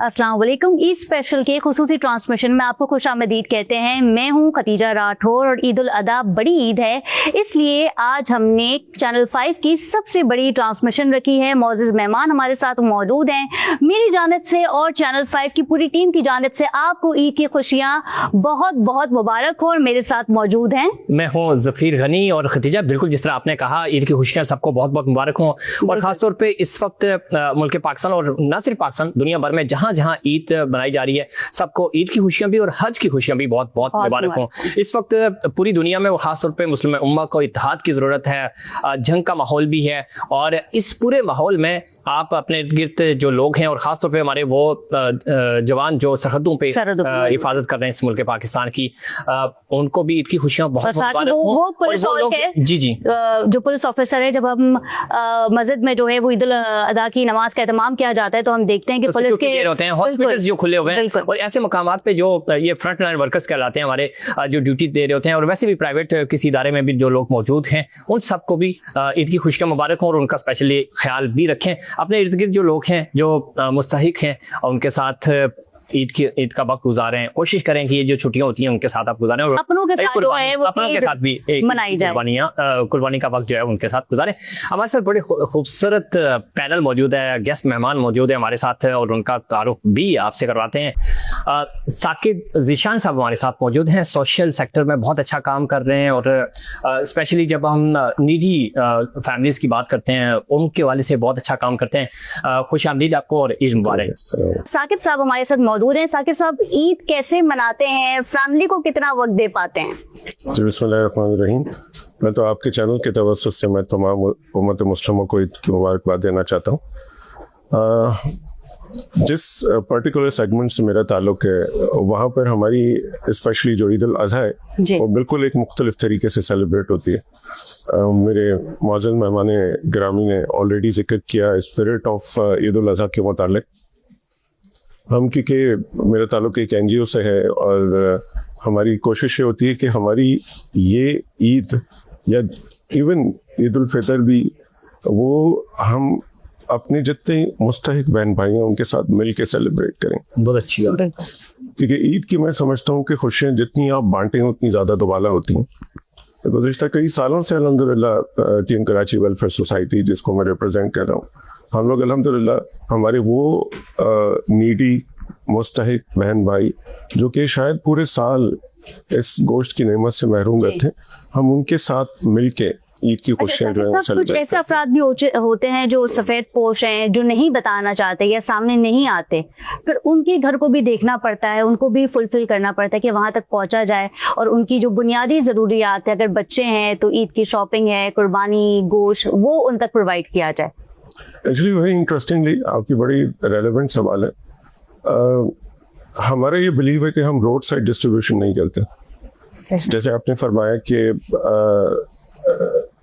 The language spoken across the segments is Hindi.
अस्सलाम वालेकुम। ईद स्पेशल के खुसूसी ट्रांसमिशन में आपको खुशामदीद कहते हैं। मैं हूं खतीजा राठौर और ईद उल अदा बड़ी ईद है, इसलिए आज हमने चैनल 5 की सबसे बड़ी ट्रांसमिशन रखी है। मौजूद मेहमान हमारे साथ मौजूद हैं। मेरी जानिब से और चैनल 5 की पूरी टीम की जानिब से आपको ईद की खुशियाँ बहुत बहुत मुबारक हो। और मेरे साथ मौजूद हैं, मैं हूँ ज़फ़ीर गनी और खतीजा, बिल्कुल जिस तरह आपने कहा, ईद की खुशियाँ सबको बहुत बहुत मुबारक हों। और ख़ासतौर पे इस वक्त मुल्क पाकिस्तान और न सिर्फ पाकिस्तान, दुनिया भर में जहाँ जहाँ ईद बनाई जा रही है, सबको ईद की खुशियाँ भी और हज की खुशियाँ भी बहुत बहुत मुबारक हों। इस वक्त पूरी दुनिया में और ख़ासतौर पे मुस्लिम उम्मा को इत्तेहाद की ज़रूरत है। जंग का माहौल भी है और इस पूरे माहौल में आप अपने इर्द गिर्द जो लोग हैं और ख़ासतौर पे हमारे वो जवान जो सरहदों पे हिफाजत कर रहे हैं इस मुल्क पाकिस्तान की, उनको भी ईद की खुशियाँ बहुत जी जी जो पुलिस ऑफिसर है, जब हम मस्जिद में जो है वो ईद उल अदा की नमाज का एहतमाम किया जाता है तो हम देखते हैं कि पुलिस के होते हैं, हॉस्पिटल्स जो खुले हुए हैं और ऐसे मकामात पे जो ये फ्रंट लाइन वर्कर्स कहलाते हैं हमारे, जो ड्यूटी दे रहे होते हैं, और वैसे भी प्राइवेट किसी इदारे में भी जो लोग मौजूद हैं, उन सबको भी ईद की खुशियाँ मुबारक हों और उनका स्पेशली ख्याल भी रखें। अपने इर्द गिर्द जो लोग हैं जो मुस्तहिक हैं और उनके साथ ईद का वक्त गुजारें। कोशिश करें कि ये जो छुट्टियां होती हैं उनके साथ आप गुजारें और अपनों के साथ जो है वो अपनों के साथ भी एक कुर्बानी का वक्त जो है उनके साथ गुजारें। हमारे साथ बड़े खूबसूरत पैनल मौजूद है, गेस्ट मेहमान मौजूद है हमारे साथ और उनका तारुफ भी आपसे करवाते हैं। साकिब ज़ीशान साहब हमारे साथ मौजूद हैं, सोशल सेक्टर में बहुत अच्छा काम कर रहे हैं और स्पेशली जब हम नीडी फैमिलीज़ की बात करते हैं उनके वाले से बहुत अच्छा काम करते हैं। खुश आमदीद आपको और ईद मुबारक। साकिब साहब हमारे साथ मौजूद हैं। साकिब साहब, ईद कैसे मनाते हैं, फैमिली को कितना वक्त दे पाते हैं? जी बिस्मिल्लाहिर्रहमानिर्रहीम। मैं तो आपके चैनल के तवज्जुह से मैं तमाम उम्मत मुस्लिमों को ईद की मुबारकबाद देना चाहता हूँ। जिस पर्टिकुलर सेगमेंट से मेरा ताल्लुक है वहाँ पर हमारी स्पेशली जो ईद उल अज़हा है वो बिल्कुल एक मुख्तलिफ तरीके से सेलिब्रेट होती है। मेरे मौजूद मेहमान गिरामी ने ऑलरेडी जिक्र किया स्पिरिट ऑफ ईद उल अज़हा के मुतालिक। हम क्योंकि मेरा ताल्लुक एक NGO से है और हमारी कोशिश ये होती है कि हमारी ये ईद या इवन ईद उल फितर भी वो हम अपने जितने मुस्तहिक बहन भाई हैं उनके साथ मिल के सेलिब्रेट करें। बहुत अच्छी बात है, क्योंकि ईद की मैं समझता हूँ कि खुशियाँ जितनी आप बांटें उतनी ज़्यादा दोबाला होती हैं। गुज़िश्ता कई सालों से अल्हम्दुलिल्लाह टीम कराची वेलफेयर सोसाइटी, जिसको मैं रिप्रेजेंट कर रहा हूँ, हम लोग अल्हम्दुलिल्लाह हमारे वो नीडी मुस्तहिक बहन भाई जो कि शायद पूरे साल इस गोश्त की नेमत से महरूम रहते हैं, हम उनके साथ मिलके ईद की खुशियाँ जो है कुछ ऐसे अफराद भी होते हैं जो सफ़ेद पोश हैं, जो नहीं बताना चाहते या सामने नहीं आते, फिर उनके घर को भी देखना पड़ता है, उनको भी फुलफिल करना पड़ता है कि वहाँ तक पहुँचा जाए और उनकी जो बुनियादी ज़रूरियात है, अगर बच्चे हैं तो ईद की शॉपिंग है, कुर्बानी, गोश्त, वो उन तक प्रोवाइड किया जाए। एक्चुअली वेरी इंटरेस्टिंगली आपकी बड़ी रेलेवेंट सवाल है। हमारा ये बिलीव है कि हम रोड साइड डिस्ट्रीब्यूशन नहीं करते। जैसे आपने फरमाया कि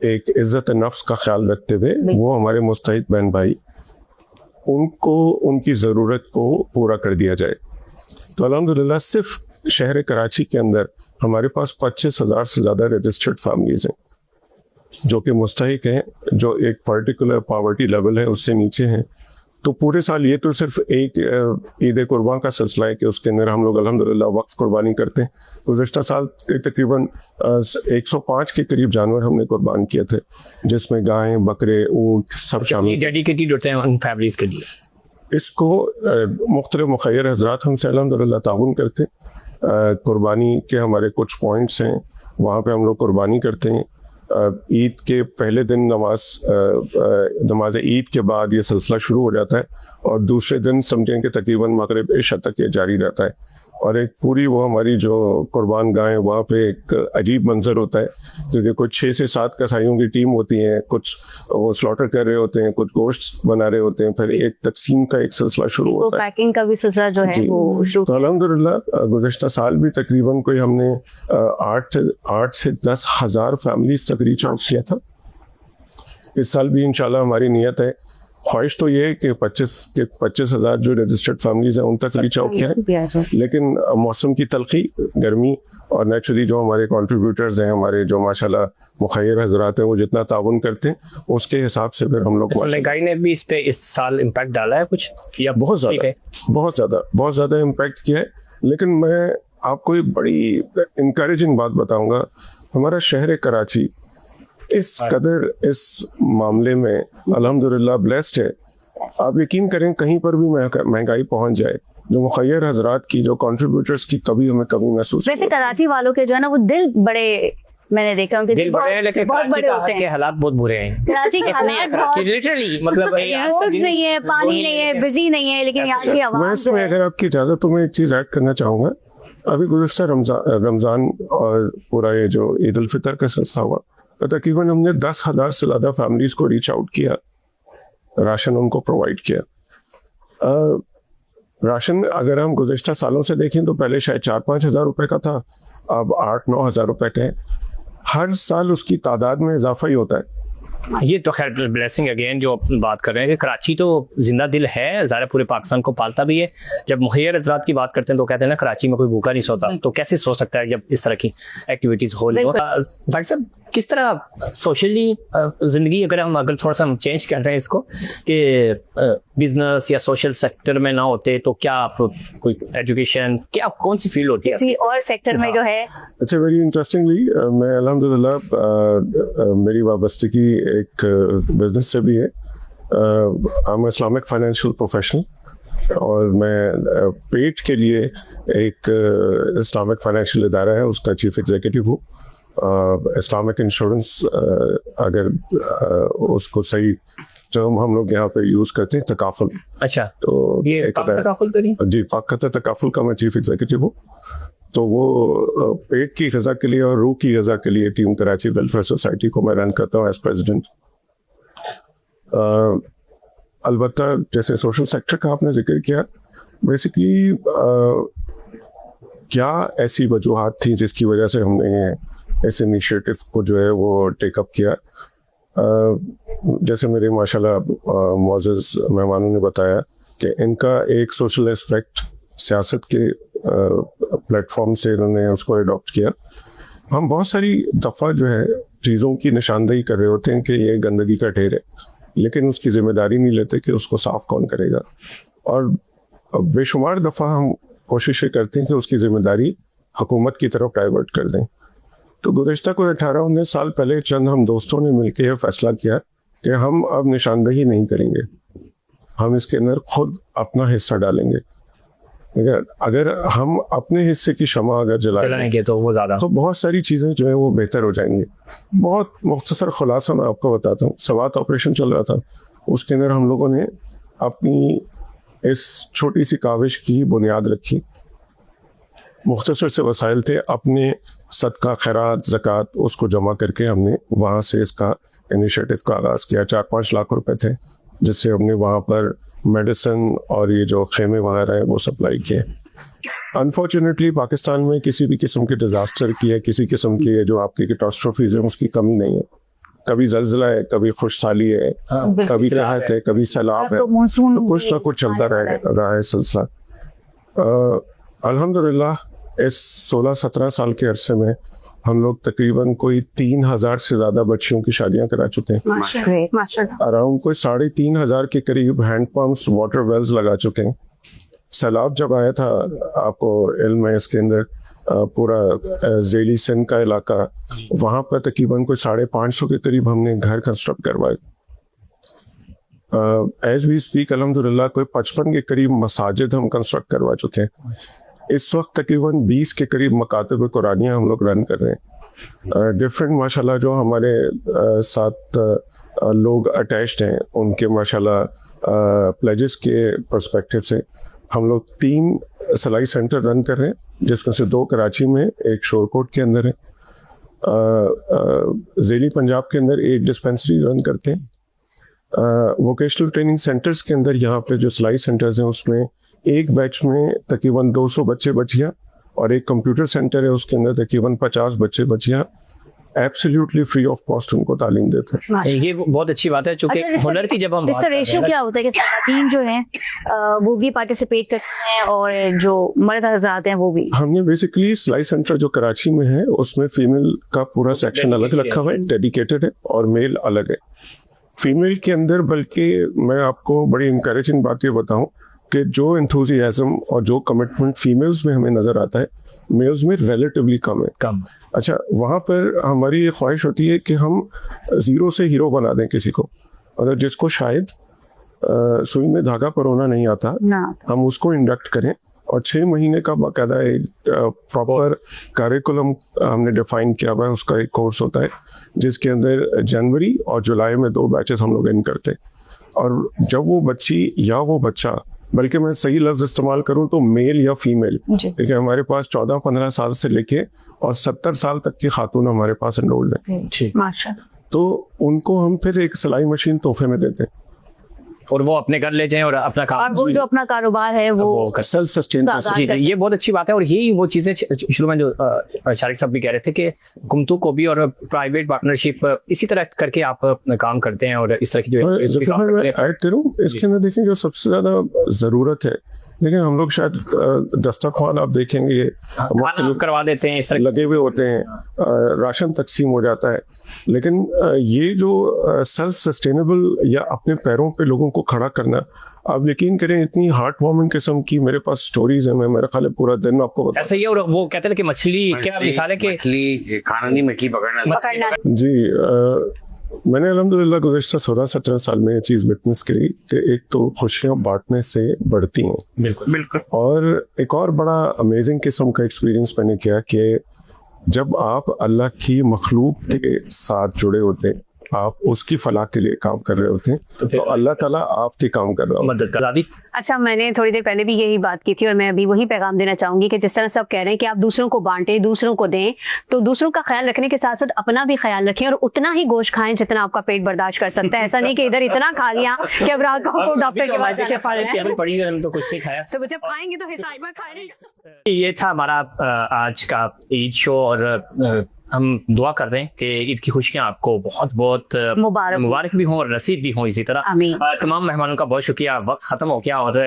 एक इज्जत नफ्स का ख्याल रखते हुए वो हमारे मुस्तहिक बहन भाई उनको उनकी ज़रूरत को पूरा कर दिया जाए। तो अल्हम्दुलिल्लाह सिर्फ शहर कराची के अंदर हमारे पास 25,000 से ज़्यादा रजिस्टर्ड फैमिलीज़ हैं जो कि मुस्तहिक हैं, जो एक पर्टिकुलर पॉवर्टी लेवल है उससे नीचे हैं। तो पूरे साल ये तो सिर्फ एक ईद कुर्बान का सिलसिला है कि उसके अंदर हम लोग अल्हम्दुलिल्लाह वक्त कुर्बानी करते हैं। गुज़श्ता साल तकरीबन 105 के करीब जानवर हमने कुर्बान किए थे, जिसमें गायें, बकरे, ऊँट सब शामिल डेडिकेटेड होते हैं उन फैमिलीज़ के लिए। इसको मुख्तलिफ मुखय्यर हज़रात हमसे अल्हम्दुलिल्लाह ताउन करते हैं। कुर्बानी के हमारे कुछ पॉइंट्स हैं, वहाँ पे हम लोग कुर्बानी करते हैं। ईद के पहले दिन नमाज ईद के बाद ये सिलसिला शुरू हो जाता है और दूसरे दिन समझें कि तकरीबन मगरिब इशा तक ये जारी रहता है। और एक पूरी वो हमारी जो कुर्बान गाय वहाँ पे एक अजीब मंजर होता है, क्योंकि कुछ 6 से 7 कसाईयों की टीम होती है, कुछ वो स्लॉटर कर रहे होते हैं, कुछ गोश्त बना रहे होते हैं, फिर एक तकसीम का एक सिलसिला शुरू होता है, पैकिंग का भी सिलसिला जो है वो शुरू। तो अल्हम्दुलिल्लाह गुज़श्ता साल भी तकरीबन कोई हमने 8 से 10 हज़ार फैमिलीज तक रीच आउट किया था। इस साल भी इंशाल्लाह हमारी नीयत है ख्वाहिश तो ये है कि 25,000 जो रजिस्टर्ड फैमिलीज हैं उन तक रीच आउट किया है, लेकिन मौसम की तलखी, गर्मी और नेचुरली जो हमारे कंट्रीब्यूटर्स हैं, हमारे जो माशाल्लाह मुखैर हजरात हैं, वो जितना ताउन करते हैं उसके हिसाब से फिर हम लोग महंगाई ने भी इस पे इस साल इम्पैक्ट डाला है कुछ, या बहुत ज़्यादा इम्पैक्ट किया है। लेकिन मैं आपको एक बड़ी इंकरेजिंग बात बताऊंगा, हमारा शहर कराची इस कदर इस मामले में अल्हम्दुलिल्लाह ब्लेस्ड है। आप यकीन करें कहीं पर भी महंगाई पहुंच जाए, जो मुखैर हजरात की, जो कंट्रीब्यूटर्स की कभी हमें कभी महसूस। वैसे कराची वालों के जो है ना वो दिल बड़े, मैंने देखा उनके दिल बड़े हैं, लेकिन बहुत बड़े होते हैं। हालात बहुत बुरे हैं कराची के हालात लिटरली, मतलब रोड नहीं है, पानी नहीं है, बिजली नहीं है, लेकिन यहाँ की आवाम वैसे में अगर आपकी इजाजत तो मैं एक चीज ऐड करना चाहूंगा। अभी गुज़श्ता रमजान और पूरा ये जो ईद उल फितर का सिलसिला हुआ, तो तकरीबन हमने 10,000 से ज़्यादा फैमिलीज को रीच आउट किया, राशन उनको प्रोवाइड किया। राशन अगर हम गुज़श्ता सालों से देखें तो पहले शायद 4-5 हज़ार रुपये का था, अब 8-9 हज़ार रुपये का है। हर साल उसकी तादाद में इजाफा ही होता है। ये तो खैर ब्लेसिंग अगेन जो बात कर रहे हैं कि कराची तो जिंदा दिल है, ज़ाहिर पूरे पाकिस्तान को पालता भी है। जब मुहैया हज़रात की बात करते हैं तो कहते हैं ना कराची में कोई भूखा नहीं सोता, तो कैसे सो सकता है जब इस तरह की एक्टिविटीज़ हो रही हो। जाकिर साहब, किस तरह सोशली ज़िंदगी अगर थोड़ा सा हम चेंज कर रहे हैं इसको कि बिजनेस या सोशल सेक्टर में ना होते तो क्या आप कोई एजुकेशन, क्या कौन सी फील्ड होती है किसी और सेक्टर में जो है? अच्छा, वेरी इंटरेस्टिंगली मैं अल्हम्दुलिल्लाह मेरी वाबस्तगी एक बिजनेस से भी है। I am Islamic financial professional और मैं पेट के लिए एक इस्लामिक फाइनेंशियल इदारा है उसका चीफ एग्जीक्यूटिव हूँ। इस्लामिक इंश्योरेंस, अगर उसको सही टर्म हम लोग यहाँ पे यूज करते हैं, तकाफुल। अच्छा, तो ये तकाफुल तो नहीं? जी, पाक कतर तकाफुल का मैं चीफ एग्जीक्यूटिव हूँ। तो वो पेट की ग़िज़ा के लिए और रूह की ग़िज़ा के लिए टीम कराची वेलफेयर सोसाइटी को मैं रन करता हूँ एज प्रेसिडेंट। अलबत्ता जैसे सोशल सेक्टर का आपने जिक्र किया, बेसिकली क्या ऐसी वजूहात थी जिसकी वजह से हमने इस इनिशिएटिव को जो है वो टेकअप किया। जैसे मेरे माशाल्लाह मुअज़्ज़ज़ मेहमानों ने बताया कि इनका एक सोशल एस्पेक्ट सियासत के प्लेटफॉर्म से इन्होंने उसको अडॉप्ट किया। हम बहुत सारी दफ़ा जो है चीज़ों की निशानदेही कर रहे होते हैं कि ये गंदगी का ढेर है, लेकिन उसकी जिम्मेदारी नहीं लेते कि उसको साफ कौन करेगा। और बेशुमार दफ़ा हम कोशिशें करते हैं कि उसकी जिम्मेदारी हुकूमत की तरफ डाइवर्ट कर दें। तो गुज़श्ता कोई 18-19 साल पहले चंद हम दोस्तों ने मिलकर यह फैसला किया कि हम अब निशानदेही नहीं करेंगे, हम इसके अंदर खुद अपना हिस्सा डालेंगे। अगर हम अपने हिस्से की शमा अगर जलाएंगे तो वो ज़्यादा, तो बहुत सारी चीज़ें जो है वो बेहतर हो जाएंगी। बहुत मुख्तसर खुलासा मैं आपको बताता हूँ। सवात ऑपरेशन चल रहा था, उसके अंदर हम लोगों ने अपनी इस छोटी सी काविश की बुनियाद रखी। मुख्तसर से वसाइल थे, अपने सदका, खैरात, ज़कात उसको जमा करके हमने वहाँ से इसका इनिशिएटिव का आगाज़ किया। 4-5 लाख रुपए थे जिससे हमने वहाँ पर मेडिसिन और ये जो खेमे वगैरह हैं वो सप्लाई किए। अनफॉर्चुनेटली पाकिस्तान में किसी भी किस्म के डिज़ास्टर की है, किसी किस्म की जो आपकी कैटास्ट्रोफीज़ है उसकी कमी नहीं है। कभी जल्जला है, कभी खुशहाली है, कभी कहत है, कभी सैलाब है, तो कुछ ना कुछ चलता रहा है सिलसिला। अल्हम्दुलिल्लाह इस 16-17 साल के अरसे में हम लोग तकरीबन कोई 3,000 से ज़्यादा बच्चियों की शादियां करा चुके हैं। अराउंड कोई 3,500 के करीब हैंड पंप्स, वाटर वेल्स लगा चुके हैं। सैलाब जब आया था, आपको इल्म है इसके अंदर, पूरा ज़ेली सिंध का इलाका, वहाँ पर तकरीबन कोई 550 के करीब हमने घर कंस्ट्रक्ट करवाए। एज वी स्पीक अल्हम्दुलिल्लाह कोई 55 के करीब मसाजिद हम कंस्ट्रक्ट करवा चुके हैं। इस वक्त तकरीबन 20 के करीब मकातब कुरानियाँ हम लोग रन कर रहे हैं। डिफरेंट माशाल्लाह जो हमारे साथ लोग अटैच्ड हैं उनके माशाल्लाह प्लेजेस के पर्सपेक्टिव से हम लोग 3 सलाई सेंटर रन कर रहे हैं, जिसमें से 2 कराची में, एक शोरकोट के अंदर है। ज़ेली पंजाब के अंदर 1 डिस्पेंसरी रन करते हैं। वोकेशनल ट्रेनिंग सेंटर्स के अंदर यहाँ पे जो सलाई सेंटर्स हैं उसमें एक बैच में तकरीबन 200 बच्चे बच्चियाँ, और एक कंप्यूटर सेंटर है उसके अंदर तकरीबन 50 बच्चे बच्चियाँ एब्सोल्युटली फ्री ऑफ कॉस्ट उनको तालीम देते हैं। ये बहुत अच्छी बात है, चूंकि हुनर की जब हम इसका रेशियो क्या होता है कि टीम जो है वो भी पार्टिसिपेट करते हैं और जो मर्द हज़रात हैं वो भी? हमने बेसिकली सिलाई सेंटर जो कराची में है उसमें फीमेल का पूरा सेक्शन अलग रखा हुआ है, डेडिकेटेड है, और मेल अलग है। फीमेल के अंदर बल्कि मैं आपको बड़ी इंकरेजिंग बात ये बताऊं कि जो एंथुजियाज्म और जो कमिटमेंट फीमेल्स में हमें नजर आता है मेल्स में रिलेटिवली कम है। कम। अच्छा, वहाँ पर हमारी ये ख्वाहिश होती है कि हम ज़ीरो से हीरो बना दें किसी को, अगर जिसको शायद सुई में धागा परोना नहीं आता ना, हम उसको इंडक्ट करें और 6 महीने का बाकायदा एक प्रॉपर करिकुलम हमने डिफाइन किया हुआ है। उसका एक कोर्स होता है जिसके अंदर जनवरी और जुलाई में 2 बैचेस हम लोग इन करते हैं। और जब वो बच्ची या वो बच्चा, बल्कि मैं सही लफ्ज इस्तेमाल करूं तो मेल या फीमेल, देखिए हमारे पास 14-15 साल से लेके और 70 साल तक की खातून हमारे पास एनरोल्ड है, माशाल्लाह। तो उनको हम फिर एक सिलाई मशीन तोहफे में देते हैं और वो अपने घर ले जाएं और अपना काम, और वो जो अपना कारोबार है वो सेल्फ सस्टेन। जी, ये बहुत अच्छी बात है। और यही वो चीजें शुरू में जो शारिक साहब भी कह रहे थे कि कुमतू को भी और प्राइवेट पार्टनरशिप इसी तरह करके आप काम करते हैं और इस तरह की जो ऐड करूं इसके अंदर, देखें जो सबसे ज्यादा जरूरत है, देखिए हम लोग शायद दस्तरखान आप देखेंगे करवा देते हैं, इस तरह लगे हुए होते हैं, राशन तकसीम हो जाता है, लेकिन ये जो सेल्फ सस्टेनेबल या अपने पैरों पे लोगों को खड़ा करना, आप यकीन करें इतनी हार्ट वार्मिंग किस्म की मेरे पास स्टोरीज है, मैं मेरा ख्याल है पूरा दिन आपको बता। ऐसा ही है। और वो कहते हैं कि मछली क्या मिसाल है कि मछली खाना नहीं, मछली पकड़ना। जी, मैंने अल्हम्दुलिल्लाह गुज़िश्ता 16-17 साल में ये चीज़ विटनेस करी कि एक तो खुशियाँ बांटने से बढ़ती हैं, बिल्कुल बिल्कुल, और एक और बड़ा अमेजिंग किस्म का एक्सपीरियंस मैंने किया कि जब आप अल्लाह की मखलूक के साथ जुड़े होते हैं, आप उसकी फलाह के लिए काम कर रहे होते हैं, तो अल्लाह ताला आपके काम कर रहा है, मदद कर दादी। अच्छा, मैंने थोड़ी देर पहले भी यही बात की थी और मैं अभी वही पैगाम देना चाहूंगी कि जिस तरह सब कह रहे हैं कि आप दूसरों को बांटें, दूसरों को दें, तो दूसरों का ख्याल रखने के साथ साथ अपना भी ख्याल रखें और उतना ही गोश्त खाएं जितना आपका पेट बर्दाश्त कर सकता है। ऐसा नहीं कि इधर इतना खा लिया कि अब रात को डॉक्टर के पास पड़ी, हम तो कुछ नहीं खाया, तो जब खाएंगे तो हिसाब में खाएंगे। ये था हमारा आज का ईद शो, और हम दुआ कर रहे हैं कि ईद की खुशियां आपको बहुत बहुत मुबारक भी हों और नसीब भी हों। इसी तरह तमाम मेहमानों का बहुत शुक्रिया। वक्त ख़त्म हो गया और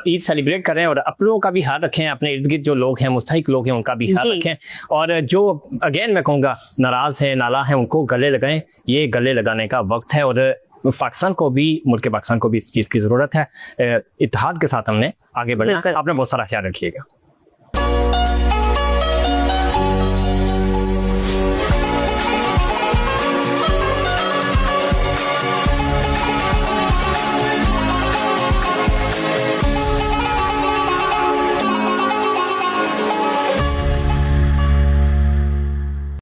ईद सेलिब्रेट कर रहे हैं, और अपनों का भी ख्याल रखें, अपने इर्द गिर्द जो लोग हैं, मुस्तहिक लोग हैं, उनका भी ख्याल रखें, और जो अगेन मैं कहूँगा नाराज़ है, नाला है, उनको गले लगाएं। ये गले लगाने का वक्त है, और पाकिस्तान को भी, मुल्क पाकिस्तान को भी इस चीज़ की ज़रूरत है। इत्तेहाद के साथ हमने आगे बढ़ना। आपने बहुत सारा ख्याल रखिएगा।